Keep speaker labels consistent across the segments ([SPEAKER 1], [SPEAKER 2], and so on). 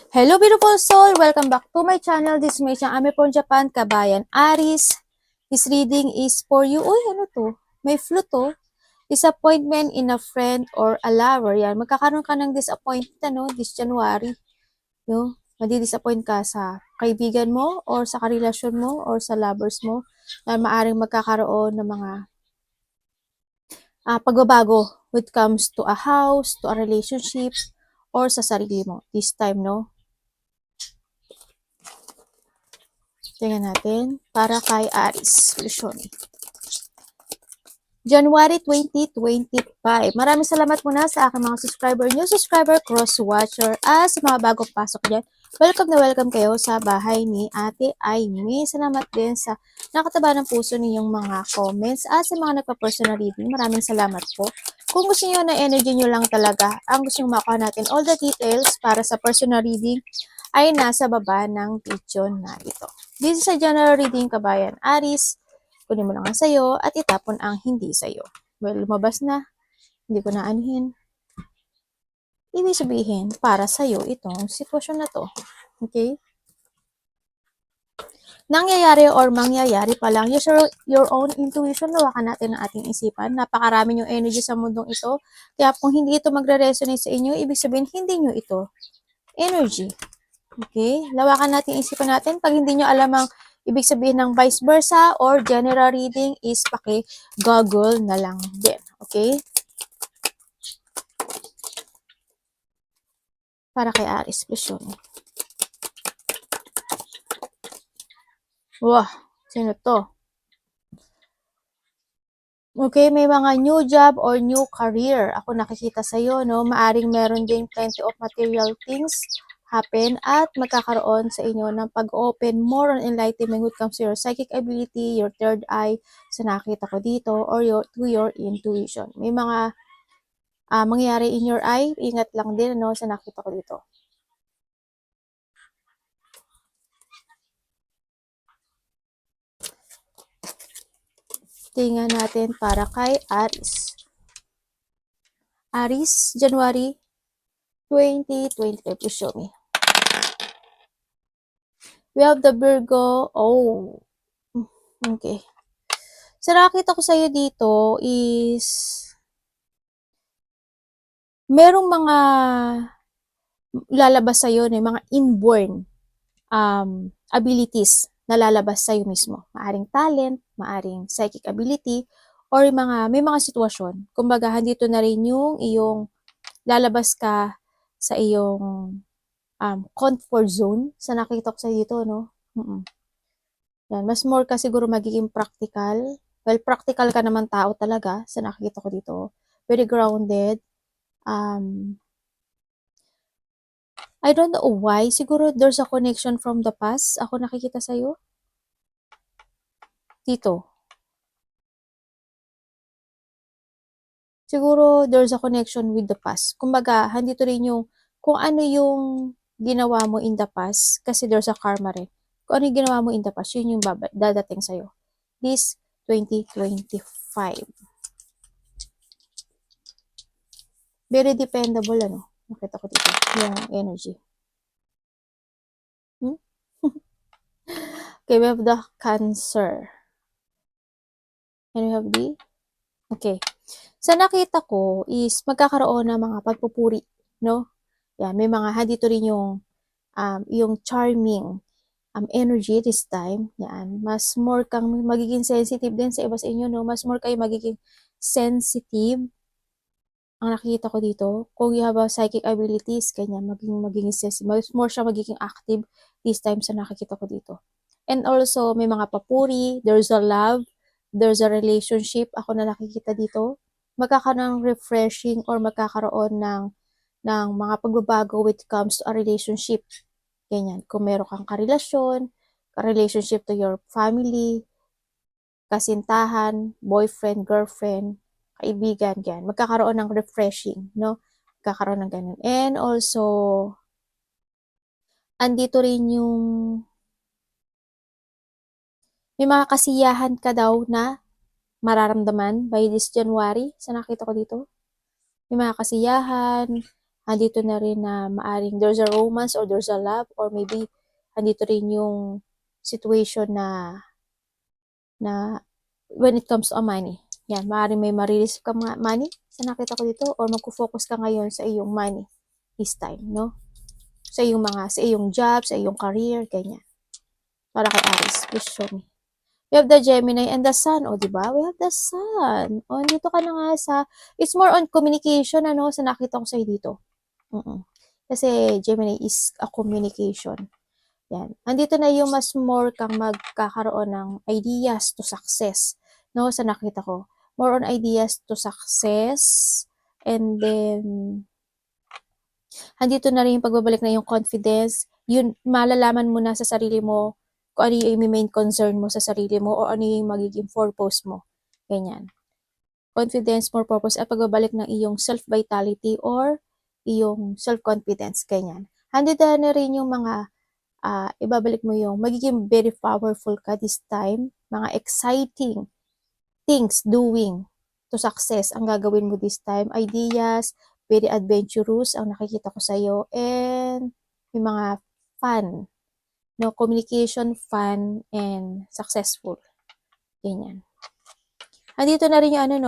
[SPEAKER 1] Hello beautiful soul! Welcome back to my channel. This is May Ami from Japan, Kabayan Aris. This reading is for you. Uy, ano to? May flute to. Disappointment in a friend or a lover. Yan, magkakaroon ka ng disappointment this January. No? Madi-disappoint ka sa kaibigan mo or sa karelasyon mo or sa lovers mo na maaring magkakaroon ng mga pagbabago when it comes to a house, to a relationship, or sa sarili mo. This time, no? Tingnan natin. Para kay Aris. Lusyon. January 2025. Maraming salamat muna sa aking mga subscriber, new subscriber, cross-watcher, sa mga bagong pasok dyan. Welcome na welcome kayo sa bahay ni Ate Aimee. Salamat din sa nakataba ng puso ninyong mga comments at sa mga nagpa-personal reading. Maraming salamat po. Kung gusto niyo na energy nyo lang talaga, ang gusto nyo makuha natin all the details para sa personal reading ay nasa baba ng video na ito. This is a general reading, Kabayan Aris. Kunin mo lang ang sayo at itapon ang hindi sayo. Well, lumabas na. Hindi ko na anuhin. Ibig sabihin, para sayo itong sitwasyon na to. Okay? Nangyayari or mangyayari pa lang, use your own intuition, lawakan natin ang ating isipan. Napakarami yung energy sa mundong ito. Kaya kung hindi ito magre-resonate sa inyo, ibig sabihin, hindi nyo ito energy. Okay? Lawakan natin isipan natin. Pag hindi nyo alam ang ibig sabihin ng vice versa or general reading is paki-google na lang din. Okay? Para kay Aris, please yun. Wow, sino to? Okay, may mga new job or new career. Ako nakikita sa'yo, no? Maaring meron din plenty of material things happen at magkakaroon sa inyo ng pag-open more on enlightenment when it comes to your psychic ability, your third eye, sa nakita ko dito, or to your intuition. May mga mangyayari in your eye, ingat lang din, no? Sa nakita ko dito. Tingnan natin para kay Aris. Aris, January 2025. Please show me. We have the Virgo. Oh. Okay. So, nakita ko sa'yo dito is merong mga lalabas sa'yo, mga inborn abilities na lalabas sa'yo mismo. Maaring talent, maaring psychic ability, or may mga sitwasyon. Kumbaga, handito na rin yung iyong lalabas ka sa iyong comfort zone. Sa nakita ko sa dito, no? Yan, mas more ka siguro magiging practical. Well, practical ka naman tao talaga sa nakikita ko dito. Very grounded. I don't know why. Siguro there's a connection from the past. Ako nakikita sa'yo. Dito. Siguro there's a connection with the past. Kumbaga, handito rin yung kung ano yung ginawa mo in the past. Kasi there's a karma rin. Kung ano yung ginawa mo in the past, yun yung dadating sa'yo. This 2025. Very dependable, ano? Nakita ko dito. Yung energy. Okay, we have the Cancer. And we have the... Okay. Sa nakita ko is magkakaroon ng mga pagpupuri, no? Yan, may mga dito rin yung charming energy this time. Yan, mas more kang magiging sensitive din sa iba sa inyo, no? Mas more kayo magiging sensitive. Ang nakikita ko dito, kung you have a psychic abilities, kanya magiging sensitive. Mas more siya magiging active this time sa nakikita ko dito. And also, may mga papuri, there's a love, there's a relationship, ako na nakikita dito. Magkakaroon ng refreshing or magkakaroon ng mga pagbabago when it comes to a relationship. Ganyan. Kung meron kang karelasyon, relationship to your family, kasintahan, boyfriend, girlfriend, kaibigan, ganyan. Magkakaroon ng refreshing, no? Magkakaroon ng ganun. And also, andito rin yung may mga kasiyahan ka daw na mararamdaman by this January. Sa nakita ko dito. May mga kasiyahan, andito na rin na maaring there's a romance or there's a love or maybe andito rin yung situation na when it comes to a money. Yan, maaaring may marireceive ka mga money sa nakita ko dito or magfo-focus ka ngayon sa iyong money this time, no? Sa iyong job, sa iyong career, ganyan. Para kay Aries, please show me. We have the Gemini and the Sun. O, diba? We have the Sun. O, dito ka na nga sa, it's more on communication, ano, sa nakita ko sa'yo dito. Kasi Gemini is a communication. Yan. Andito na yung mas more kang magkakaroon ng ideas to success. No, sa nakita ko. More on ideas to success. And then, andito na rin yung pagbabalik na yung confidence. Yun, malalaman mo na sa sarili mo kung ano yung main concern mo sa sarili mo o ano yung magiging purpose mo. Ganyan. Confidence, more purpose, at pagbabalik ng iyong self-vitality or iyong self-confidence. Ganyan. Andito na rin yung mga ibabalik mo yung magiging very powerful ka this time. Mga exciting things doing to success ang gagawin mo this time. Ideas, very adventurous ang nakikita ko sa'yo. And may mga fun. No, communication, fun, and successful. Ganyan. Andito na rin yung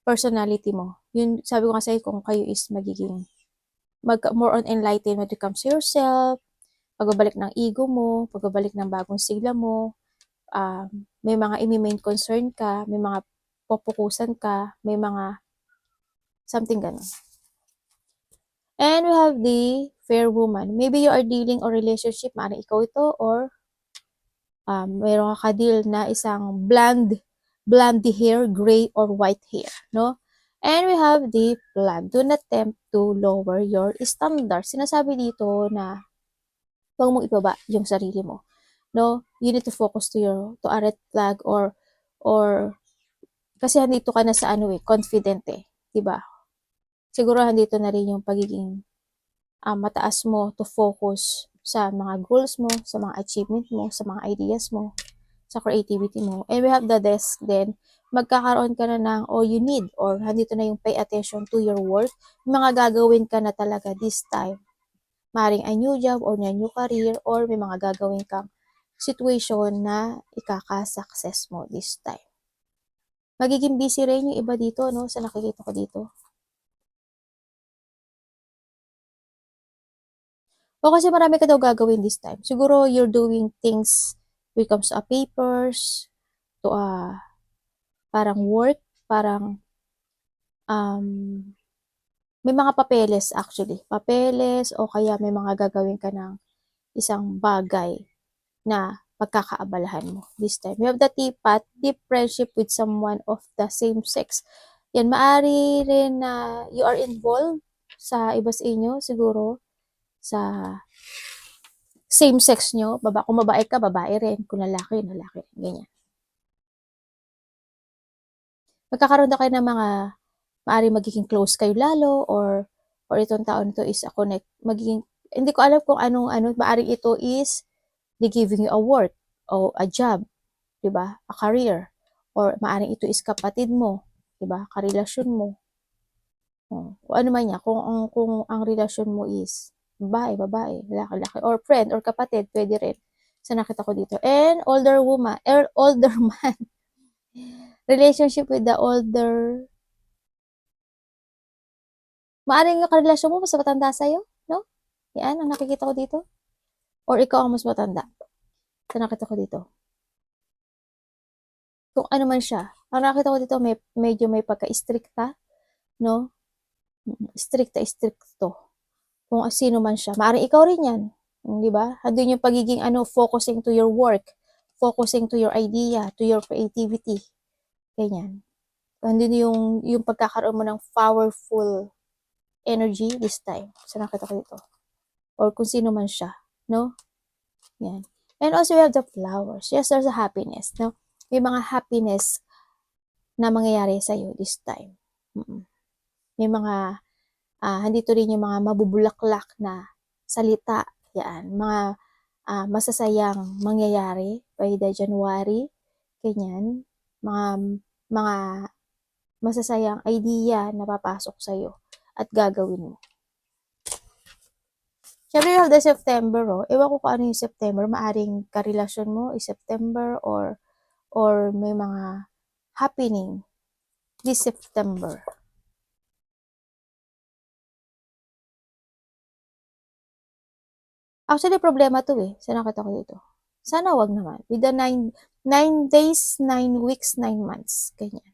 [SPEAKER 1] personality mo. Yun, sabi ko nga sa'yo kung kayo is magiging more on enlightened when it comes to yourself, pagbabalik ng ego mo, pagbabalik ng bagong sigla mo, may mga imi-main concern ka, may mga pupukusan ka, may mga something ganun. And we have the fair woman. Maybe you are dealing or relationship, maaaring ikaw ito, or mayroon ka deal na isang blonde hair, gray or white hair, no? And we have the plan. Do not attempt to lower your standards. Sinasabi dito na huwag mong ibaba yung sarili mo. No? You need to focus to a red flag or kasi handito ka na sa confident eh. Diba? Siguro handito na rin yung pagiging mataas mo to focus sa mga goals mo, sa mga achievement mo, sa mga ideas mo, sa creativity mo. And we have the desk then, magkakaroon ka na ng all you need or handito na yung pay attention to your work. Mga gagawin ka na talaga this time. Maring a new job or a new career or may mga gagawin kang situation na ikaka-success mo this time. Magiging busy rin yung iba dito, no? Sa nakikita ko dito. O kasi marami ka daw gagawin this time. Siguro you're doing things when it comes to papers, to parang work, parang may mga papeles actually. Papeles o kaya may mga gagawin ka ng isang bagay na pagkakaabalahan mo this time. We have the teapot, deep friendship with someone of the same sex. Yan, maari rin na you are involved sa iba sa inyo, siguro, sa same sex nyo. Kung babae ka, babae rin. Kung lalaki, lalaki rin. Ganyan. Magkakaroon na kayo ng mga maari magiging close kayo lalo or itong taon to is magiging, hindi ko alam kung anong maari ito is they giving you a work o a job, 'di ba? A career or maaring ito is kapatid mo, 'di ba? Karelasyon mo. Kung ano man niya, kung ang relasyon mo is babae, lalaki, or friend or kapatid, pwede rin. Sa nakita ko dito. And older woman, or older man. Relationship with the older. Maaring yung karelasyon mo mas matanda sa'yo, no? Yan ang nakikita ko dito. Or ikaw ang mas matanda. Sa nakita ko dito. Kung ano man siya. Ang nakita ko dito, medyo may pagka-stricta, no? Stricto. Kung sino man siya. Maaaring ikaw rin yan. Di ba? Andun yung pagiging focusing to your work, focusing to your idea, to your creativity. Ganyan. Andun yung pagkakaroon mo ng powerful energy this time. So, nakita ko dito. Or kung sino man siya. No? Yan. And also, we have the flowers. Yes, there's a happiness. No? May mga happiness na mangyayari sa'yo this time. May mga handito rin yung mga mabubulaklak na salita. Yan. Mga masasayang mangyayari by the January. Ganyan. Mga masasayang idea na papasok sa'yo. at gagawin mo. Siyempre, you have the September, oh. Ewan ko kung ano yung September. Maaring karelasyon mo is September or may mga happening this September. Actually, problema to eh. Sa nakita ko dito. Sana wag naman. With the 9 days, 9 weeks, 9 months. Ganyan.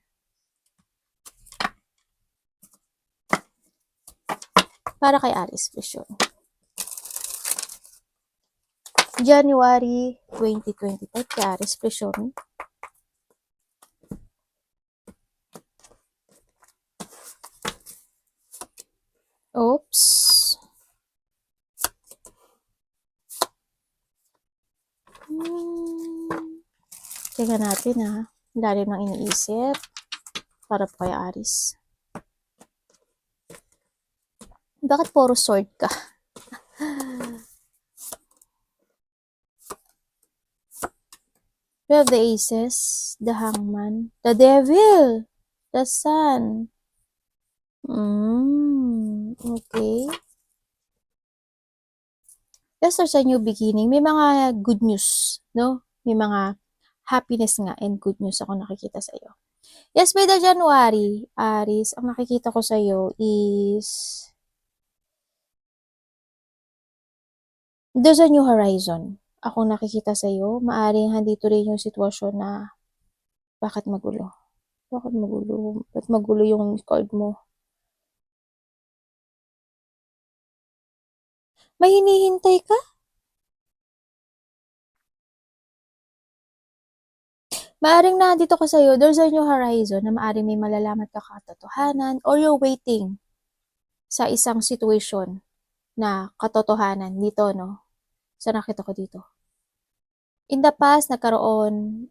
[SPEAKER 1] Para kay Aries, please yun. January 2025 kay Aries, please yun. Oops. Tingnan natin ha. Lalim ng iniisip. Para po kay Aries. Bakit puro sword ka? We have the Aces, the Hangman, the Devil, the Sun. Okay. Yes, there's a new beginning. May mga good news, no? May mga happiness nga and good news ako nakikita sa iyo. Yes, by the January, Aries, ang nakikita ko sa iyo is there's a new horizon. Ako nakikita sa iyo, maaring handito rin yung sitwasyon na bakit magulo? Bakit magulo? Bakit magulo yung card mo? May hinihintay ka? Maaring nandito ka sa'yo, there's a new horizon na maaring may malalaman ka katotohanan or you're waiting sa isang situation na katotohanan dito, no? Sa nakita ko dito. In the past, nagkaroon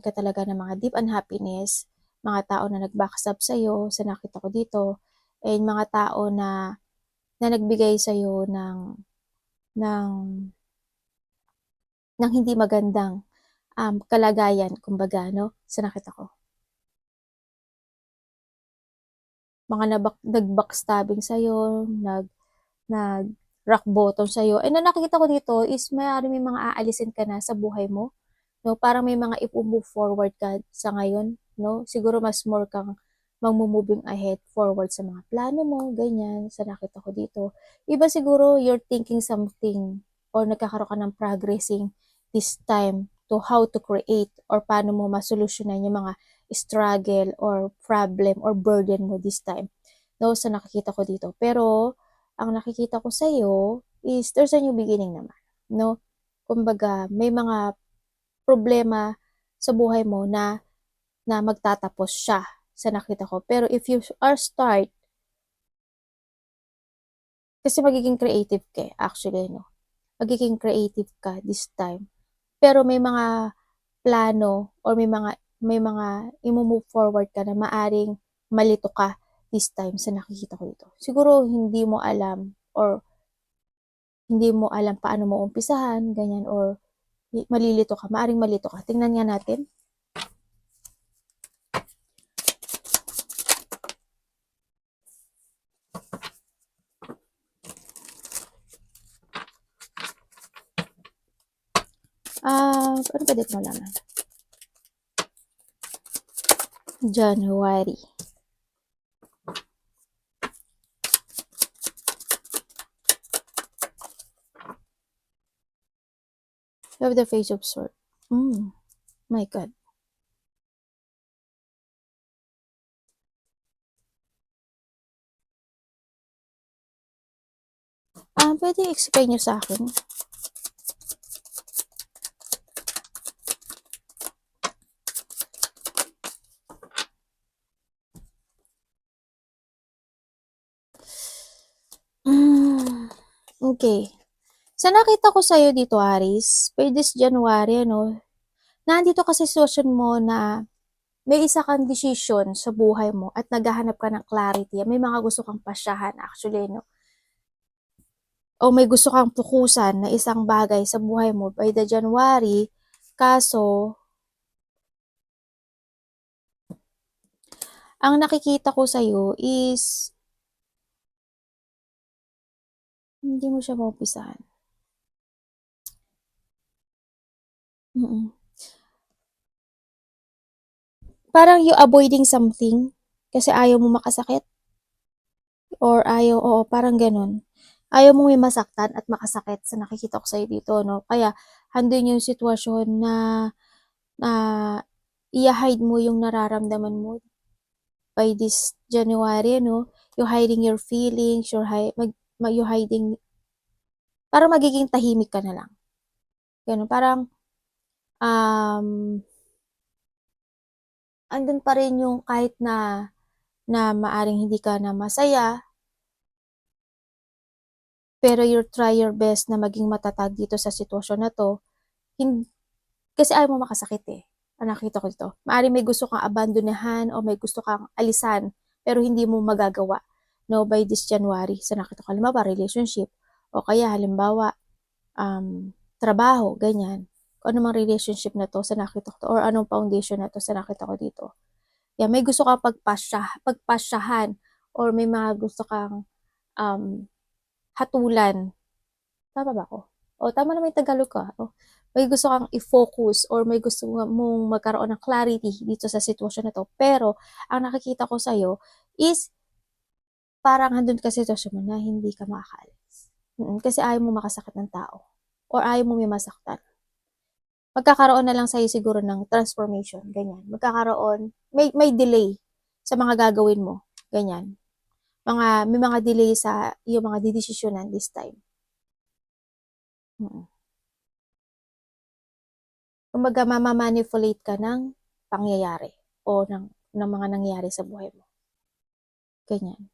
[SPEAKER 1] ka talaga ng mga deep unhappiness, mga tao na nag-backstab sa'yo, sa nakita ko dito, and mga tao na nagbigay sa'yo ng hindi magandang kalagayan, kumbaga, no? Sa nakita ko. Mga nag-backstabbing sa'yo, nag-rock bottom sa'yo. And na nakikita ko dito is may mga aalisin ka na sa buhay mo. No? Parang may mga i-move forward ka sa ngayon. No? Siguro mas more kang mag-moving ahead forward sa mga plano mo, ganyan, sa nakita ko dito. Iba siguro you're thinking something or nagkakaroon ka ng progressing this time to how to create or paano mo masolusyonan yung mga struggle or problem or burden mo this time. No, sa nakikita ko dito. Pero, ang nakikita ko sa iyo is there's a new beginning naman. No? Kumbaga, may mga problema sa buhay mo na magtatapos siya sa nakita ko. Pero if you are start, kasi magiging creative ka actually, no? Magiging creative ka this time. Pero may mga plano or may mga i-move forward ka na maaring malito ka this time sa nakikita ko dito. Siguro hindi mo alam or hindi mo alam paano mo umpisahan, ganyan, or malilito ka, maaring malito ka. Tingnan nga natin. Ano pwede mo laman? January. You have the Page of Swords. My God. Pwede explain nyo sa akin? Okay. Sa nakita ko sa'yo dito, Aris, by this January, ano, nandito ka sa sitwasyon mo na may isa kang decision sa buhay mo at naghahanap ka ng clarity. May mga gusto kang pasyahan, actually, no? O may gusto kang tukusan na isang bagay sa buhay mo by the January, kaso, ang nakikita ko sa'yo is Hindi mo siya maumpisahan. Mm. Parang you avoiding something kasi ayaw mo makasakit or ayaw, oo, parang ganun. Ayaw mo may masaktan at makasakit sa nakikita ko sa'yo dito, no? Kaya, handun yung sitwasyon na na i-hide mo yung nararamdaman mo by this January, no? You're hiding your feelings, you're hiding, parang magiging tahimik ka na lang. Ganun, parang, um, andun pa rin yung kahit na maaring hindi ka na masaya, pero you try your best na maging matatag dito sa sitwasyon na 'to, kasi ayaw mo makasakit, eh. Ang nakita ko dito. Maaaring may gusto kang abandonahan o may gusto kang alisan, pero hindi mo magagawa, 'no, by this January sa nakita ko. Halimbawa, relationship o kaya halimbawa, trabaho, ganyan. Kung ano mang relationship na 'to sa nakita ko 'to or anong foundation na 'to sa nakita ko dito. Yan, may gusto kang pagpasyahan or may mga gusto kang, hatulan. Tama ba ako? O tama naman yung Tagalog ko, oh. May gusto kang i-focus or may gusto mong magkaroon ng clarity dito sa sitwasyon na 'to. Pero ang nakikita ko sa'yo is parang andun ka sa sitwasyon mo na hindi ka makakaalis. Kasi ayaw mo makasakit ng tao or ayaw mo may masaktan. Magkakaroon na lang sa'yo siguro ng transformation, ganyan. May delay sa mga gagawin mo, ganyan. May mga delay sa iyong mga dedesisyonan this time. Mm. Kumbaga mama-manipulate ka ng pangyayari o ng mga nangyayari sa buhay mo, ganyan.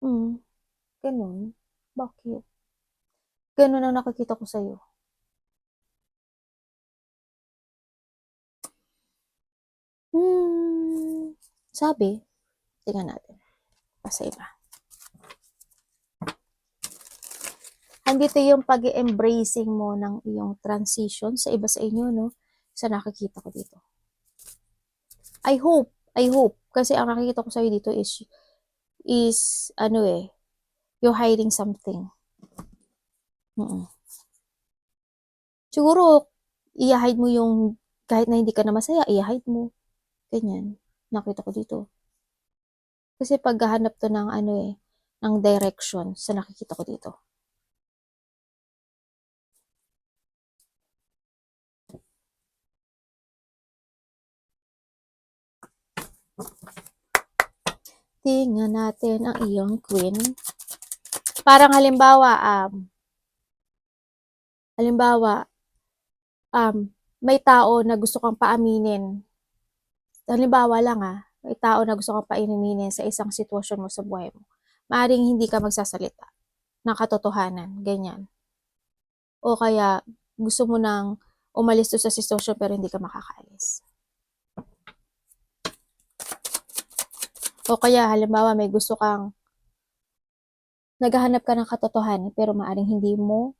[SPEAKER 1] Hmm, gano'n. Bakit? Gano'n ang nakikita ko sa'yo. Sabi, tingnan natin pa sa iba. Andito yung pag-e-embracing mo ng iyong transition sa iba sa inyo, 'no, sa nakikita ko dito. I hope, kasi ang nakikita ko sa'yo dito is ano, eh, you're hiding something. Mm. Siguro i-hide mo yung kahit na hindi ka na masaya, i-hide mo, ganyan. Nakita ko dito. Kasi paghahanap 'to ng ano, eh, ng direction sa nakikita ko dito. Tingnan natin ang iyong queen. Parang halimbawa, may tao na gusto kang paaminin. Halimbawa lang, may tao na gusto kang paaminin sa isang sitwasyon mo sa buhay mo. Maaaring hindi ka magsasalita ng katotohanan, ganyan. O kaya gusto mo nang umalis do'n sa sitwasyon pero hindi ka makakaalis. O kaya halimbawa may gusto kang naghahanap ka ng katotohanan pero maaaring hindi mo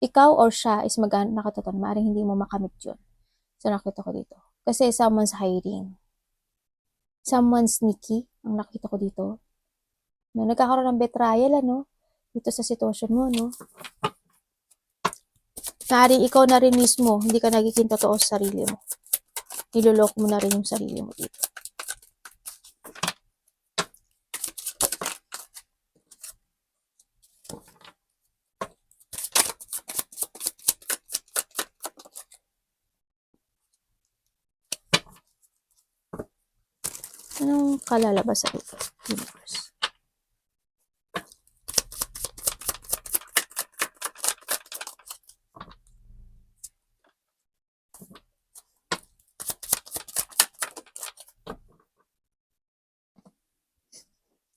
[SPEAKER 1] ikaw or siya is maghahanap ng katotohanan, maaaring hindi mo makamit 'yun. So, nakita ko dito. Kasi someone's hiding. Someone's sneaky ang nakita ko dito. No, nagkakaroon ng betrayal, ano, dito sa sitwasyon mo, no? Maaaring ikaw na rin mismo, hindi ka nagiging totoo sa sarili mo. Niloloko mo na rin yung sarili mo dito. Anong kalalabasan ito, universe?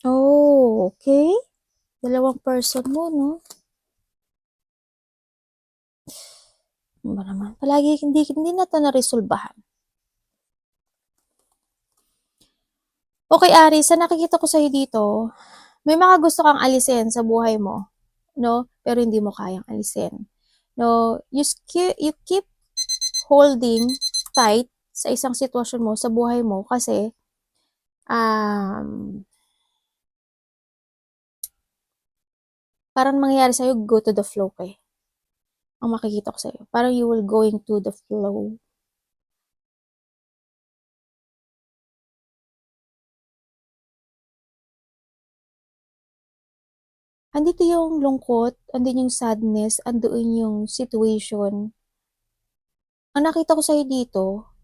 [SPEAKER 1] Oh, okay. Dalawang person mo, no? Ano ba naman? Palagi hindi na ito naresolbahan. Okay, Ari, sa nakikita ko sa'yo dito, may mga gusto kang alisin sa buhay mo, no? Pero hindi mo kayang alisin. No, you keep holding tight sa isang sitwasyon mo sa buhay mo kasi um parang mangyayari sa'yo, go to the flow ka eh. Ang makikita ko sa'yo. Parang you will going to the flow. Andito yung lungkot, andun yung sadness, andoon yung situation. Ang nakita ko sa'yo dito,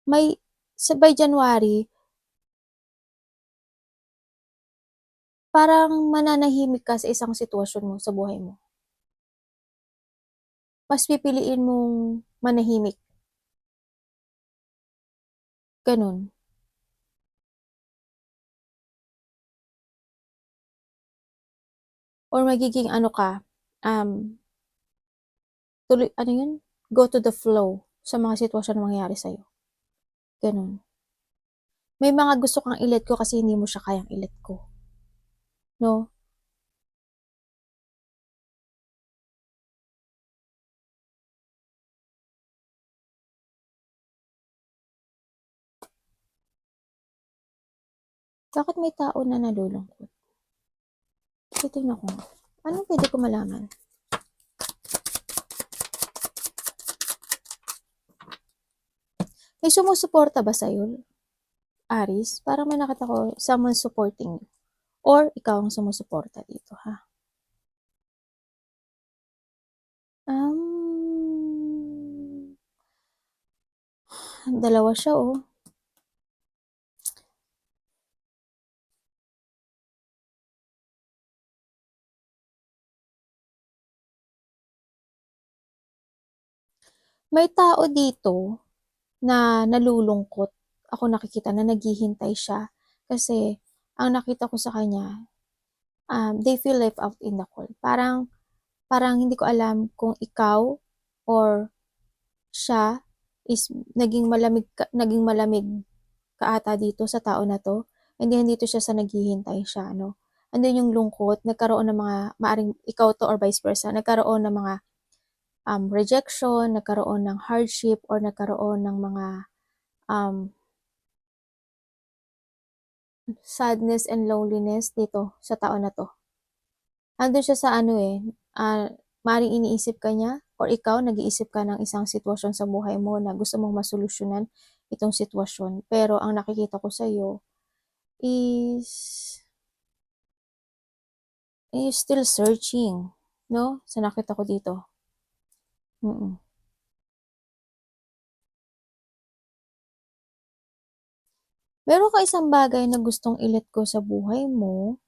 [SPEAKER 1] may, by January, parang mananahimik ka sa isang sitwasyon mo sa buhay mo. Mas pipiliin mong manahimik. Ganun. Or magiging ano ka, tuloy, ano yun? Go to the flow sa mga sitwasyon na mangyayari sa'yo. Ganun. May mga gusto kang i-let go kasi hindi mo siya kayang i-let go. No? Bakit may tao na nalulungkot? Titignan ko nga. Anong pwede ko malaman? May sumusuporta ba sa'yo, Aris? Parang may nakita ko, someone supporting you. Or ikaw ang sumusuporta dito, ha? Dalawa siya, oh. May tao dito na nalulungkot. Ako nakikita na naghihintay siya. Kasi, ang nakita ko sa kanya, they feel left out in the cold. Parang hindi ko alam kung ikaw or siya is naging malamig ka ata dito sa tao na to. Hindi dito siya sa naghihintay siya, no? Andun yung lungkot, nagkaroon ng mga, maaring ikaw to or vice versa, nagkaroon ng mga rejection, nagkaroon ng hardship, or nagkaroon ng mga sadness and loneliness dito sa tao na to. Andun siya sa ano eh, maring iniisip ka niya or ikaw nag-iisip ka ng isang sitwasyon sa buhay mo na gusto mong masolusyonan itong sitwasyon. Pero ang nakikita ko sa iyo is still searching, no? Sa nakita ko dito. Meron ka isang bagay na gustong i-let go sa buhay mo.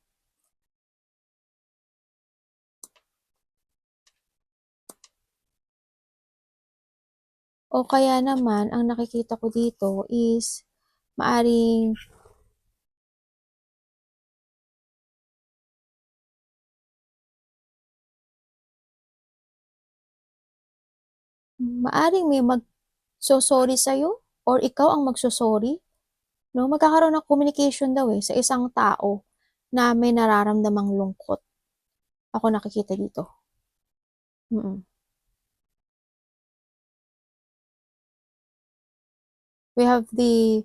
[SPEAKER 1] O kaya naman, ang nakikita ko dito is maaring may magso-sorry sa'yo or ikaw ang magso-sorry. No? Magkakaroon ng communication daw eh sa isang tao na may nararamdamang lungkot. Ako nakikita dito. We have the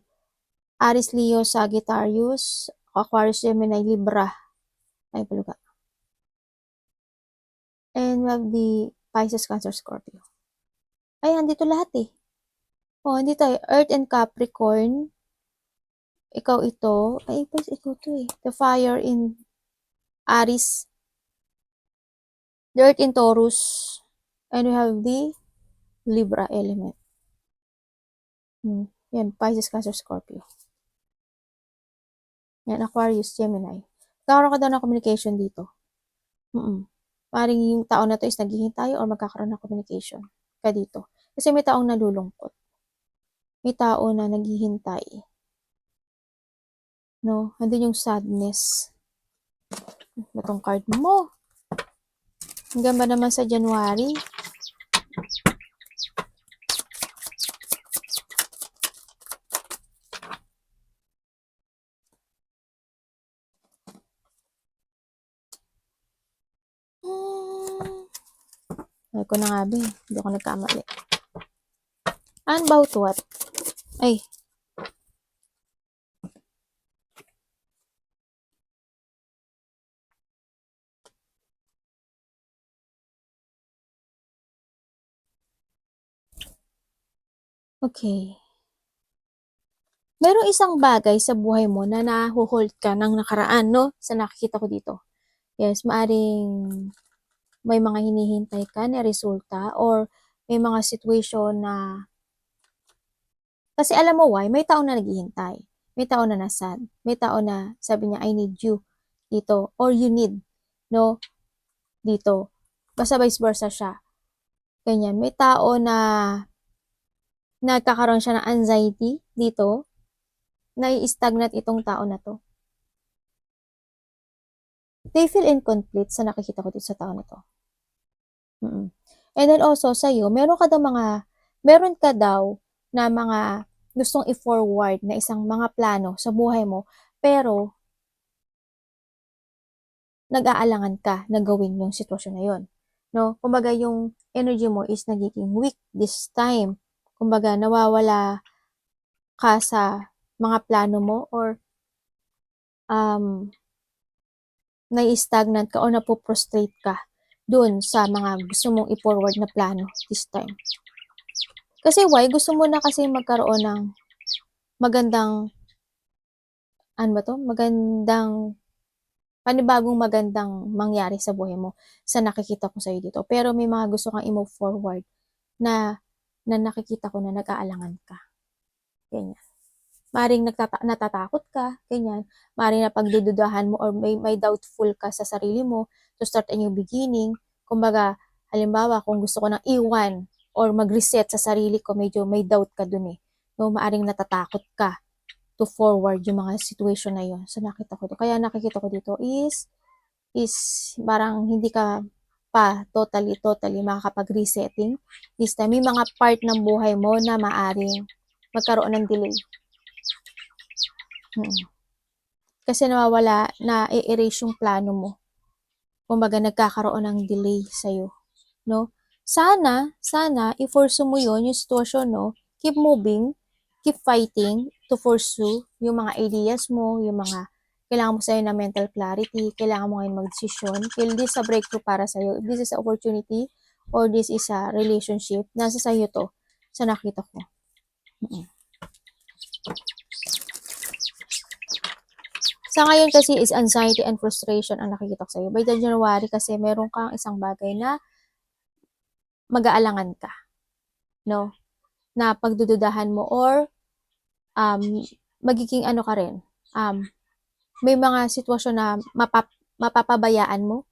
[SPEAKER 1] Aries, Leo, Sagittarius, Aquarius, Gemini, Libra. Ay, baluga. And we have the Pisces, Cancer, Scorpio. Ay, andito lahat eh. Oh, andito eh. Earth and Capricorn. Ikaw ito. Ay, ikaw to eh. The fire in Aries. The earth in Taurus. And we have the Libra element. Yan, Pisces, Cancer, Scorpio. Yan, Aquarius, Gemini. Magkakaroon ka daw ng communication dito. Paring yung tao na to is naghihintay or magkakaroon ng communication ka dito. Kasi may taong nalulungkot. May tao na naghihintay. No? Andun yung sadness. Batong card mo. Hanggang ba naman sa January? Ay ko na nga ba eh. Hindi ako nagkamali. About what? Ay. Okay. Merong isang bagay sa buhay mo na naho-hold ka ng nakaraan, 'no, sa nakikita ko dito. Yes, maaring may mga hinihintay ka na resulta or may mga situation na kasi alam mo why, may tao na naghihintay, may tao na na-sad, may tao na sabi niya, "I need you," dito or you need, 'no, dito. Basta vice versa siya, ganyan. May tao na nagkakaroon siya ng anxiety dito, nai-stagnant itong tao na 'to. They feel incomplete sa nakikita ko dito sa tao na 'to. And then also sa'yo, meron ka daw na mga gustong i-forward na isang mga plano sa buhay mo, pero nag-aalangan ka na gawin yung sitwasyon na yun, 'no? Kumbaga yung energy mo is nagiging weak this time. Kumbaga nawawala ka sa mga plano mo or, um, nai-stagnant ka o napo-frustrate ka dun sa mga gusto mong i-forward na plano this time. Kasi why? Gusto mo na kasi magkaroon ng magandang ano ba 'to, panibagong magandang mangyari sa buhay mo sa nakikita ko sa'yo dito. Pero may mga gusto kang i-move forward na na nakikita ko na nag-aalangan ka, ganyan. Maaaring natatakot ka, ganyan. Maaaring napagdududahan mo or may doubtful ka sa sarili mo to start a new beginning. Kumbaga, halimbawa kung gusto ko ng iwan or mag-reset sa sarili ko, medyo may doubt ka dun, eh, 'no. Maaaring natatakot ka to forward yung mga situation na yun. So, nakita ko 'to. Kaya nakikita ko dito is parang hindi ka pa totally makakapag-resetting. This time, may mga part ng buhay mo na maaring magkaroon ng delay. Kasi nawawala, na-e-erase yung plano mo. Kumbaga, nagkakaroon ng delay sa'yo, no? Sana, i-pursue mo yun, yung sitwasyon, no? Keep moving, keep fighting to pursue yung mga ideas mo, yung mga kailangan mo sa'yo na mental clarity, kailangan mo ngayon mag-desisyon. Kaya this is a breakthrough para sa'yo. If this is an opportunity or this is a relationship, nasa sa'yo to, sa nakita ko. Sa ngayon kasi is anxiety and frustration ang nakikita ko sa'yo. By the January kasi meron kang isang bagay na mag-aalangan ka, no? Na pagdududahan mo or magiging ano ka rin, may mga sitwasyon na mapapabayaan mo,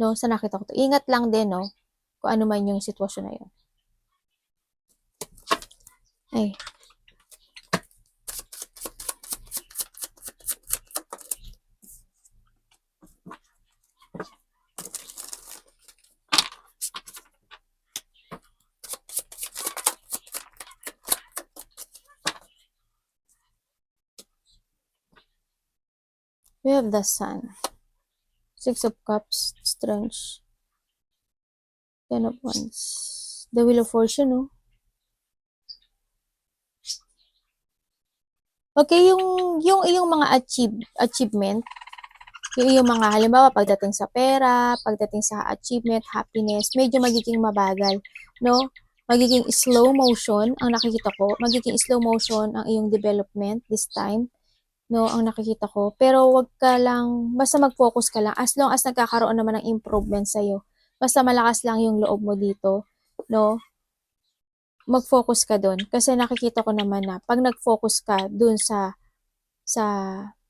[SPEAKER 1] no? Sa nakita ko to. Ingat lang din, no? Kung ano man yung sitwasyon na yun. Ay. We have the Sun. 6 of Cups, Strength. 10 of Wands. The Wheel of Fortune, no? Okay, yung iyong mga achievement, yung mga halimbawa pagdating sa pera, pagdating sa achievement, happiness, medyo magiging mabagal, no? Magiging slow motion ang nakikita ko. Magiging slow motion ang iyong development this time, no? Ang nakikita ko. Pero wag ka lang, basta mag-focus ka lang as long as nagkakaroon naman ng improvement sa'yo. Basta malakas lang yung loob mo dito, no? Mag-focus ka dun. Kasi nakikita ko naman na pag nag-focus ka dun sa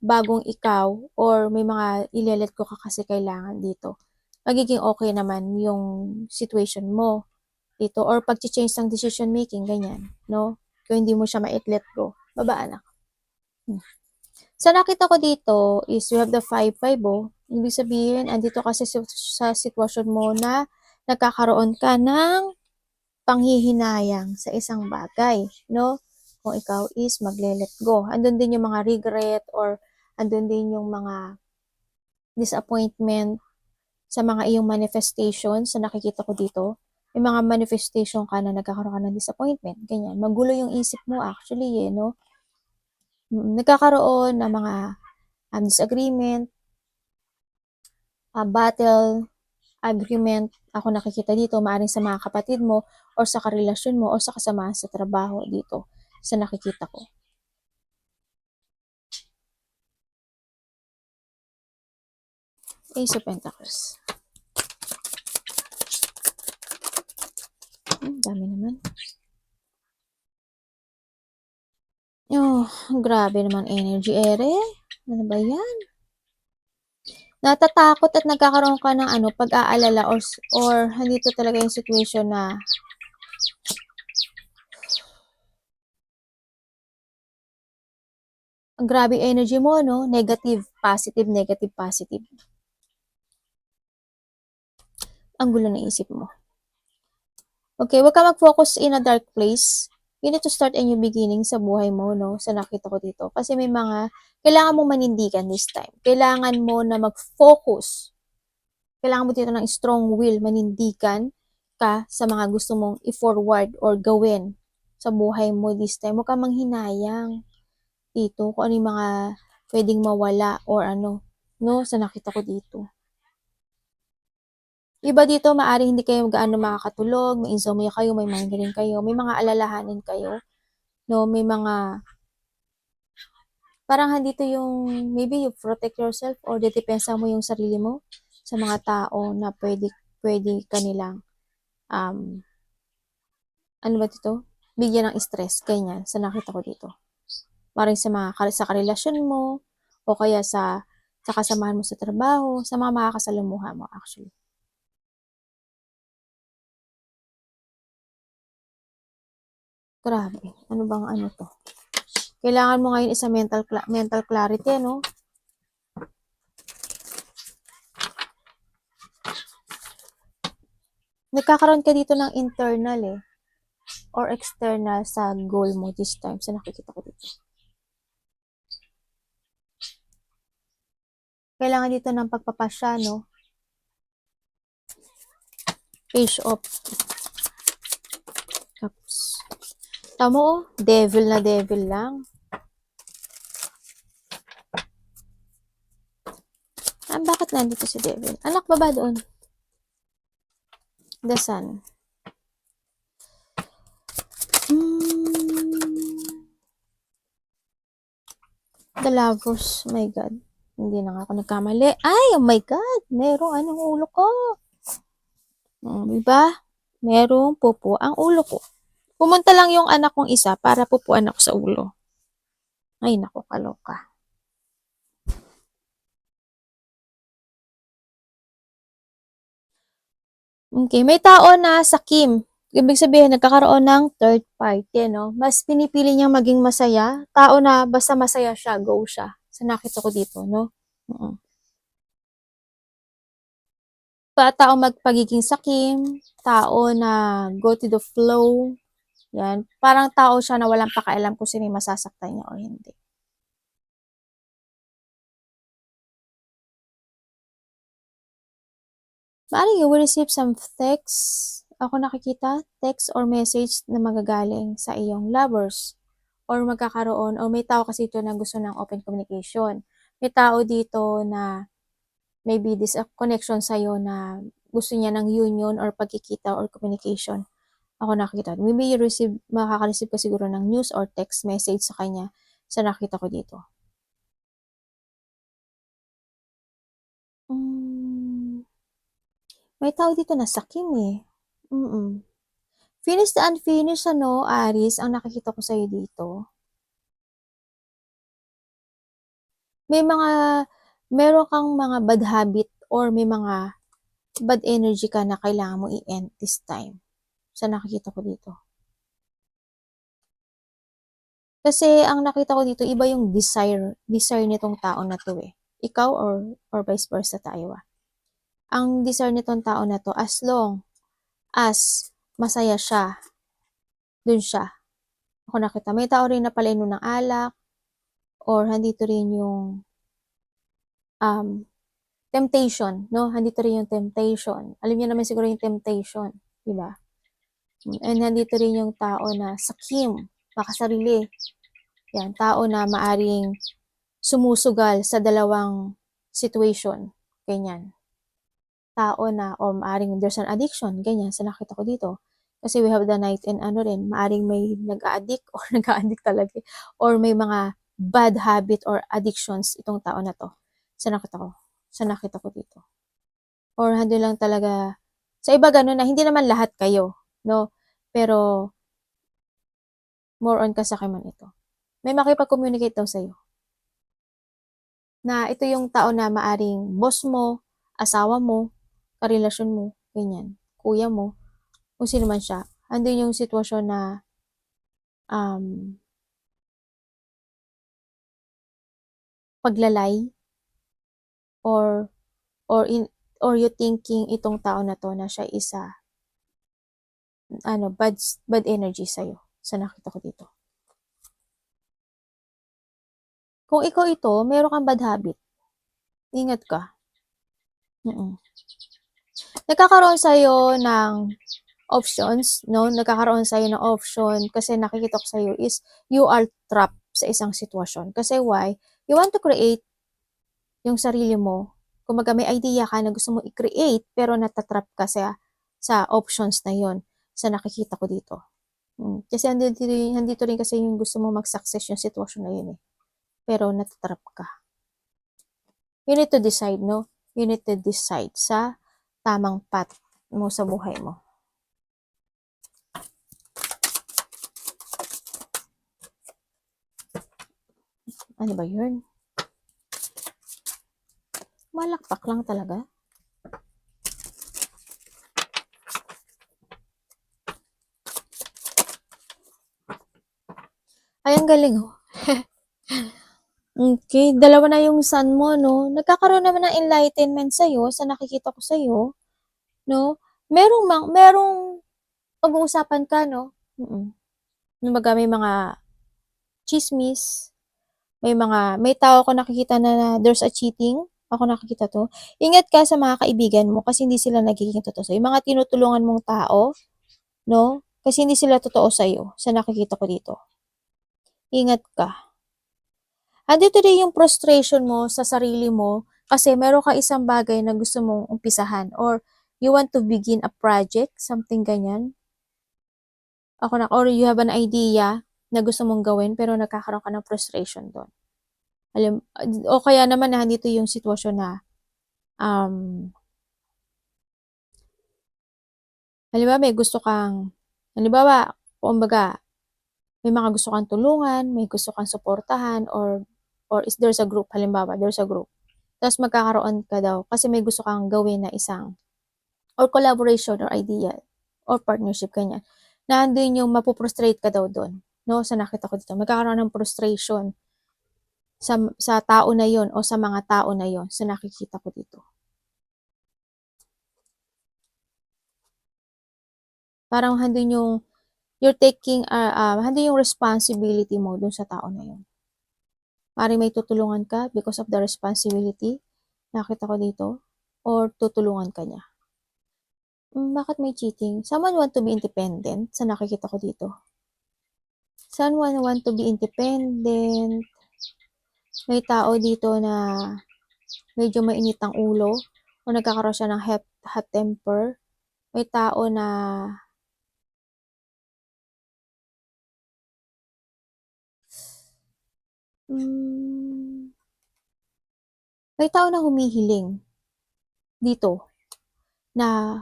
[SPEAKER 1] bagong ikaw or may mga ile-let go ka kasi kailangan dito, magiging okay naman yung situation mo dito or pag-change ng decision making, ganyan, no? Kung hindi mo siya ma-let go, baba anak. Sa nakita ko dito is you have the 5-5, oh. Ibig sabihin, andito kasi sa sitwasyon mo na nagkakaroon ka ng panghihinayang sa isang bagay, no? Kung ikaw is magle-let go. Andun din yung mga regret or andun din yung mga disappointment sa mga iyong manifestation sa nakikita ko dito. May mga manifestation ka na nagkakaroon ka ng disappointment, ganyan. Magulo yung isip mo actually, eh, no? Nagkakaroon ng mga disagreement, battle, agreement ako nakikita dito, maaaring sa mga kapatid mo or sa karelasyon mo or sa kasamahan sa trabaho dito sa nakikita ko. Ace of Pentacles. Dami naman. Oh, grabe naman energy, ere. Ano ba yan? Natatakot at nagkakaroon ka ng pag-aalala or nandito talaga yung situation na ang grabe energy mo, no? Negative, positive, negative, positive. Ang gulo ng isip mo. Okay, wag ka mag-focus in a dark place. You need to start a new beginning sa buhay mo, no? Sa nakita ko dito. Kasi may kailangan mo manindigan this time. Kailangan mo na mag-focus. Kailangan mo dito ng strong will, manindigan ka sa mga gusto mong i-forward or gawin sa buhay mo this time. Huwag ka manghinayang dito kung ano yung mga pwedeng mawala or no? Sa nakita ko dito. Iba dito, maaring hindi kayo gaano makakatulog, may insomnia kayo, may migraine kayo, may mga alalahanin kayo, no? May mga, parang dito yung, maybe you protect yourself or dedepensa mo yung sarili mo sa mga tao na pwede kanilang, ano ba dito? Bigyan ng stress, ganyan, sa nakita ko dito. Maring sa karelasyon mo, o kaya sa kasamahan mo sa trabaho, sa mga makakasalamuha mo actually. Grabe, ano bang to? Kailangan mo ngayon isa mental clarity, no? Nagkakaroon ka dito ng internal or external sa goal mo this time sa nakikita ko dito. Kailangan dito ng pagpapasya, no? Page of Cups. Tamo, devil na devil lang. Bakit nandito si devil? Anak ba doon? The Sun. The Lovers. My God. Hindi na nga ako nagkamali. Ay, oh my God. Merong anong ulo ko. Diba? Merong pupo ang ulo ko. Pumunta lang yung anak kong isa para pupuan ako sa ulo. Ay, naku, kaloka. Okay, may tao na sa Kim. Ibig sabihin, nagkakaroon ng third party, no? Mas pinipili niyang maging masaya. Tao na basta masaya siya, go siya. Sa nakita ko dito, no? Tao magpagiging sakim, tao na go to the flow. Yan. Parang tao siya na walang pakialam kung sino yung masasaktan niya o hindi. Maaaring you will receive some text. Ako nakikita, text or message na magagaling sa iyong lovers. Or magkakaroon, o may tao kasi ito na gusto ng open communication. May tao dito na maybe this connection sa'yo na gusto niya ng union or pagkikita or communication. Ako nakikita. Maybe you makaka-receive ka siguro ng news or text message sa kanya sa nakita ko dito. May tao dito na sakim Finished the unfinished, Aris, ang nakikita ko sa'yo dito. Meron kang mga bad habit or may mga bad energy ka na kailangan mo i-end this time. Sa nakikita ko dito. Kasi ang nakita ko dito, iba yung desire nitong tao na to Ikaw or vice versa tayo Ang desire nitong tao na to, as long as masaya siya, dun siya. Ako nakita, may tao rin na palainom ng alak, or handito rin yung temptation, no? Handito rin yung temptation. Alam niyo naman siguro yung temptation, di ba? And handito rin yung tao na sakim, makasarili. Yan, tao na maaring sumusugal sa dalawang situation. Ganyan. tao na or maaring there's an addiction, ganyan sa nakita ko dito. Kasi we have the Knight and ano rin, maaring may nag-a-addict or nag-a-addict talaga or may mga bad habit or addictions itong tao na to. Sa nakita ko. Sa nakita ko dito. Or hando lang talaga, sa iba gano'n na hindi naman lahat kayo, no? Pero more on kasakiman ito. May makipag-communicate daw sa'yo. Na ito yung tao na maaring boss mo, asawa mo, karelasyon mo, ganyan, kuya mo, kung sino man siya. Andun yung sitwasyon na um, paglalay or or you thinking itong tao na to na siya isa bad energy sa'yo sa nakita ko dito. Kung ikaw ito, meron kang bad habit, ingat ka. Nagkakaroon sa'yo ng options, no? Nagkakaroon sa'yo ng option kasi nakikita ko sa'yo is you are trapped sa isang sitwasyon. Kasi why? You want to create yung sarili mo. Kumbaga may idea ka na gusto mo i-create pero natatrap ka sa options na yon sa nakikita ko dito. Kasi andito rin kasi yung gusto mo mag-success yung sitwasyon na yun eh. Pero natatrap ka. You need to decide, no? You need to decide sa tamang path mo sa buhay mo. Ano ba yun? Malakpak lang talaga. Ay, ang galing oh. Okay, dalawa na yung sun mo, no? Nagkakaroon naman ng enlightenment sa'yo, sa nakikita ko sa'yo, no? Merong pag-uusapan ka, no? Kumbaga may mga chismis, may tao ako nakikita na there's a cheating, ako nakikita to. Ingat ka sa mga kaibigan mo kasi hindi sila nagiging totoo sa'yo. Yung mga tinutulungan mong tao, no? Kasi hindi sila totoo sa'yo, sa nakikita ko dito. Ingat ka. Andito rin yung frustration mo sa sarili mo kasi meron ka isang bagay na gusto mong umpisahan or you want to begin a project, something ganyan. Or you have an idea na gusto mong gawin pero nagkakaroon ka ng frustration doon. O kaya naman na dito yung sitwasyon na halimbawa may gusto kang, halimbawa, kumbaga, may mga gusto kang tulungan, may gusto kang suportahan, or is there's a group, halimbawa, there's a group. Tapos magkakaroon ka daw, kasi may gusto kang gawin na isang, or collaboration, or idea, or partnership, ganyan. Na andun yung mapuprostrate ka daw doon. No, sa nakita ko dito. Magkakaroon ng frustration sa tao na yon o sa mga tao na yon sa nakikita ko dito. Parang handun yung you're taking handun yung responsibility mo dun sa tao na yon. Maring may tutulungan ka because of the responsibility nakita ko dito or tutulungan ka niya. Bakit may cheating? Someone want to be independent sa nakikita ko dito. Someone want to be independent. May tao dito na medyo mainit ang ulo o nagkakaroon siya ng hot temper. May tao na may tao na humihiling dito na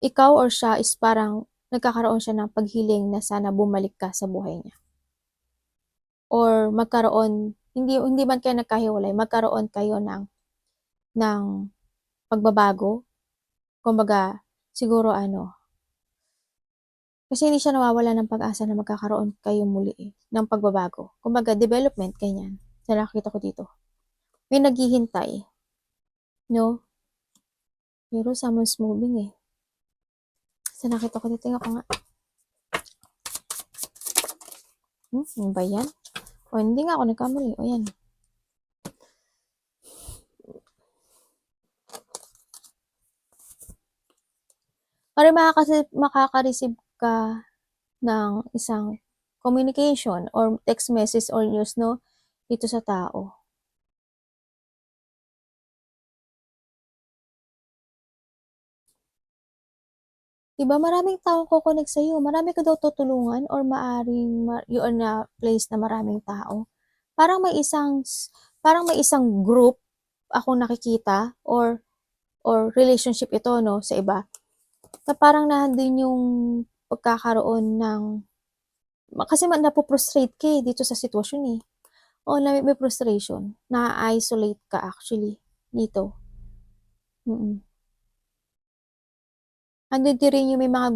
[SPEAKER 1] ikaw or siya is parang nagkakaroon siya ng paghiling na sana bumalik ka sa buhay niya. Or magkaroon, hindi man kayo nagkahiwalay, magkaroon kayo ng pagbabago. Kumbaga, siguro kasi hindi siya nawawala ng pag-asa na magkakaroon kayo muli ng pagbabago. Kumbaga, development, ganyan. Sa nakita ko dito. May naghihintay. No? Pero someone's moving Sa nakita ko dito, tingnan ko nga. Ano ba yan? O, hindi nga ako nagkamali. O, yan. Para makaka-receive ka ng isang communication or text message or news, no? Dito sa tao. 'Di ba maraming taong ko-connect sa'yo, marami ka daw tutulungan or maaring you are na place na maraming tao. Parang may isang group akong nakikita or relationship ito 'no, sa iba, na parang nandun yung pagkakaroon ng kasi napo-frustrate ka, eh, dito sa sitwasyon, eh. Oo, may frustration, na-i-isolate ka actually dito, mm. Andun din rin yung may mga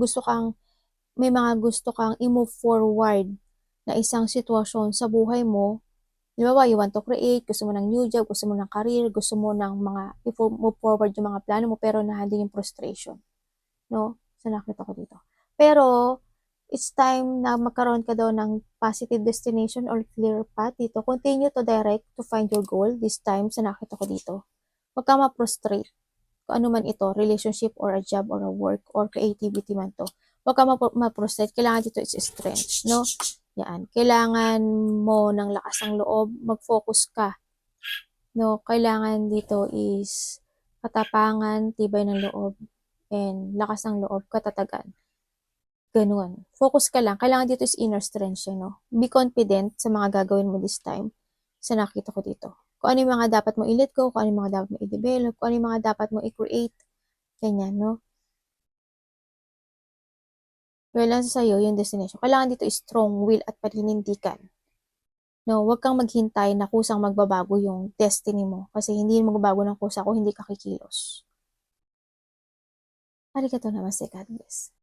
[SPEAKER 1] gusto kang i-move forward na isang sitwasyon sa buhay mo. Halimbawa, you want to create, gusto mo ng new job, gusto mo ng career, gusto mo ng mga move forward yung mga plano mo pero nandun yung frustration, 'no? Sa nakita ko dito. Pero it's time na magkaroon ka daw ng positive destination or clear path dito. Continue to direct to find your goal this time sa nakita ko dito. Huwag kang ma-frustrate kung ano man ito, relationship or a job or a work or creativity man 'to. Huwag kang ma-frustrate, kailangan dito is strength, 'no? Yan, kailangan mo ng lakas ng loob, mag-focus ka, 'no? Kailangan dito is katapangan, tibay ng loob, and lakas ng loob, katatagan, gano'n. Focus ka lang, kailangan dito is inner strength siya 'no? Be confident sa mga gagawin mo this time, sa nakita ko dito. Kung ano yung mga dapat mong i-let go, kung ano yung mga dapat mong i-develop, kung ano yung mga dapat mong i-create, ganyan 'no? Well, nasa sa'yo yung destination. Kailangan dito is strong will at paninindigan, 'no? Huwag kang maghintay na kusang magbabago yung destiny mo, kasi hindi magbabago ng kusa kung hindi ka kikilos. Arigatou namaste, God bless.